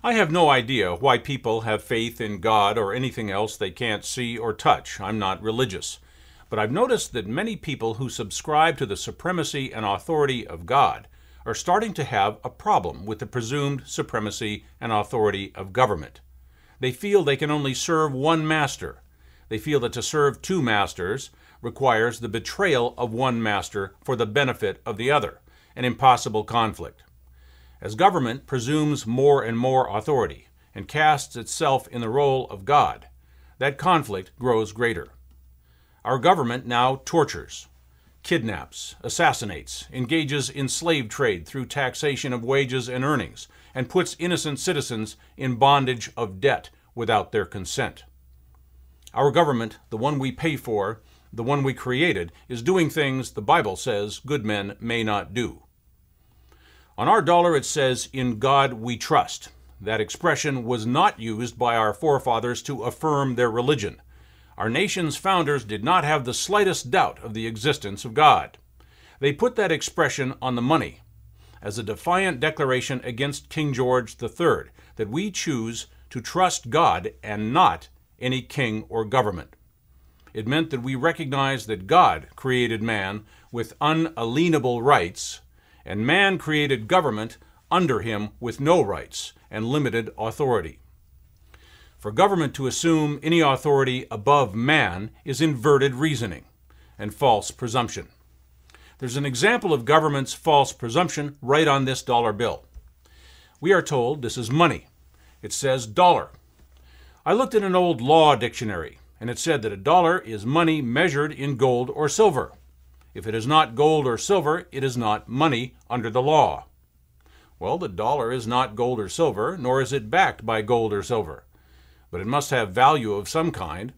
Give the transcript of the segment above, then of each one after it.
I have no idea why people have faith in God or anything else they can't see or touch. I'm not religious. But I've noticed that many people who subscribe to the supremacy and authority of God are starting to have a problem with the presumed supremacy and authority of government. They feel they can only serve one master. They feel that to serve two masters requires the betrayal of one master for the benefit of the other, an impossible conflict. As government presumes more and more authority and casts itself in the role of God, that conflict grows greater. Our government now tortures, kidnaps, assassinates, engages in slave trade through taxation of wages and earnings, and puts innocent citizens in bondage of debt without their consent. Our government, the one we pay for, the one we created, is doing things the Bible says good men may not do. On our dollar it says, "In God we trust." That expression was not used by our forefathers to affirm their religion. Our nation's founders did not have the slightest doubt of the existence of God. They put that expression on the money as a defiant declaration against King George III, that we choose to trust God and not any king or government. It meant that we recognize that God created man with unalienable rights, and man created government under him with no rights and limited authority. For government to assume any authority above man is inverted reasoning and false presumption. There's an example of government's false presumption right on this dollar bill. We are told this is money. It says dollar. I looked in an old law dictionary, and it said that a dollar is money measured in gold or silver. If it is not gold or silver, it is not money under the law. Well, the dollar is not gold or silver, nor is it backed by gold or silver. But it must have value of some kind.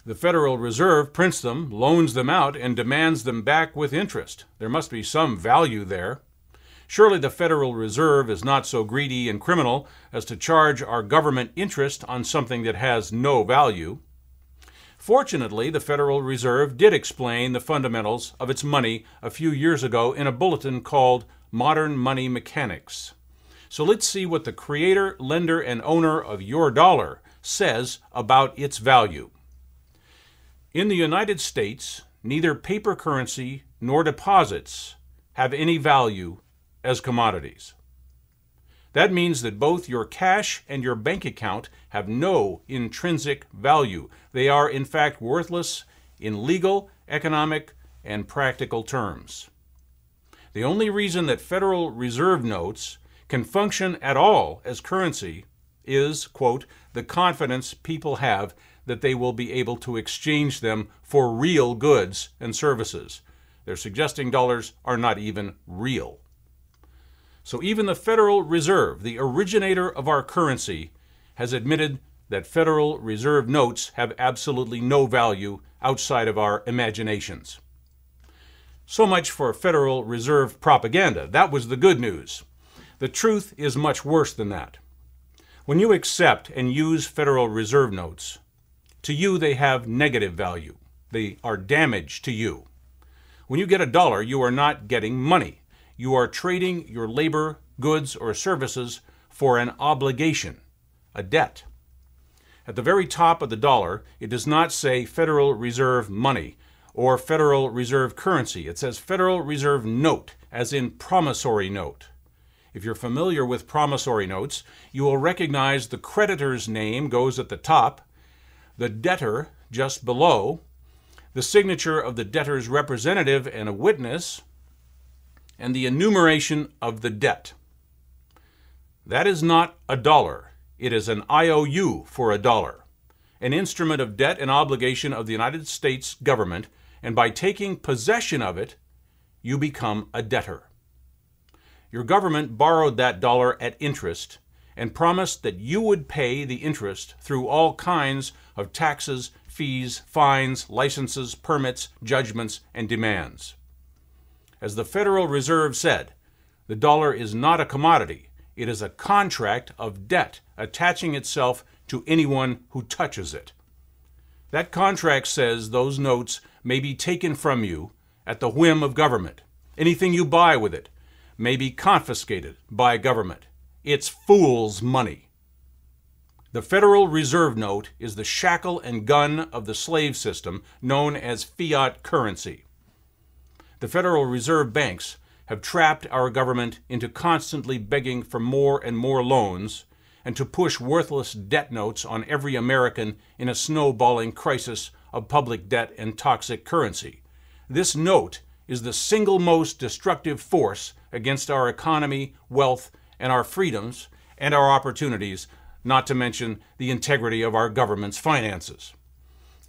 The Federal Reserve prints them, loans them out, and demands them back with interest. There must be some value there. Surely the Federal Reserve is not so greedy and criminal as to charge our government interest on something that has no value. Fortunately, the Federal Reserve did explain the fundamentals of its money a few years ago in a bulletin called Modern Money Mechanics. So let's see what the creator, lender, and owner of your dollar says about its value. In the United States, neither paper currency nor deposits have any value as commodities. That means that both your cash and your bank account have no intrinsic value. They are, in fact, worthless in legal, economic, and practical terms. The only reason that Federal Reserve notes can function at all as currency is, quote, the confidence people have that they will be able to exchange them for real goods and services. They're suggesting dollars are not even real. So even the Federal Reserve, the originator of our currency, has admitted that Federal Reserve notes have absolutely no value outside of our imaginations. So much for Federal Reserve propaganda. That was the good news. The truth is much worse than that. When you accept and use Federal Reserve notes, to you they have negative value. They are damage to you. When you get a dollar, you are not getting money. You are trading your labor, goods, or services for an obligation, a debt. At the very top of the dollar, it does not say Federal Reserve money or Federal Reserve currency. It says Federal Reserve note, as in promissory note. If you're familiar with promissory notes, you will recognize the creditor's name goes at the top, the debtor just below, the signature of the debtor's representative and a witness, and the enumeration of the debt. That is not a dollar. It is an IOU for a dollar, an instrument of debt and obligation of the United States government, and by taking possession of it, you become a debtor. Your government borrowed that dollar at interest and promised that you would pay the interest through all kinds of taxes, fees, fines, licenses, permits, judgments, and demands. As the Federal Reserve said, the dollar is not a commodity. It is a contract of debt attaching itself to anyone who touches it. That contract says those notes may be taken from you at the whim of government. Anything you buy with it may be confiscated by government. It's fool's money. The Federal Reserve Note is the shackle and gun of the slave system known as fiat currency. The Federal Reserve banks have trapped our government into constantly begging for more and more loans and to push worthless debt notes on every American in a snowballing crisis of public debt and toxic currency. This note is the single most destructive force against our economy, wealth, and our freedoms and our opportunities, not to mention the integrity of our government's finances.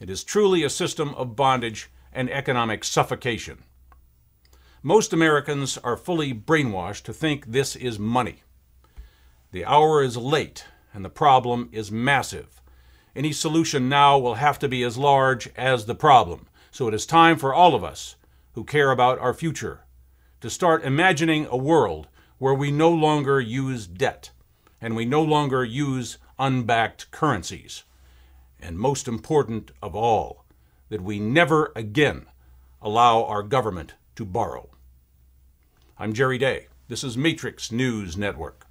It is truly a system of bondage and economic suffocation. Most Americans are fully brainwashed to think this is money. The hour is late, and the problem is massive. Any solution now will have to be as large as the problem. So it is time for all of us who care about our future to start imagining a world where we no longer use debt and we no longer use unbacked currencies. And most important of all, that we never again allow our government to borrow. I'm Jerry Day. This is Matrix News Network.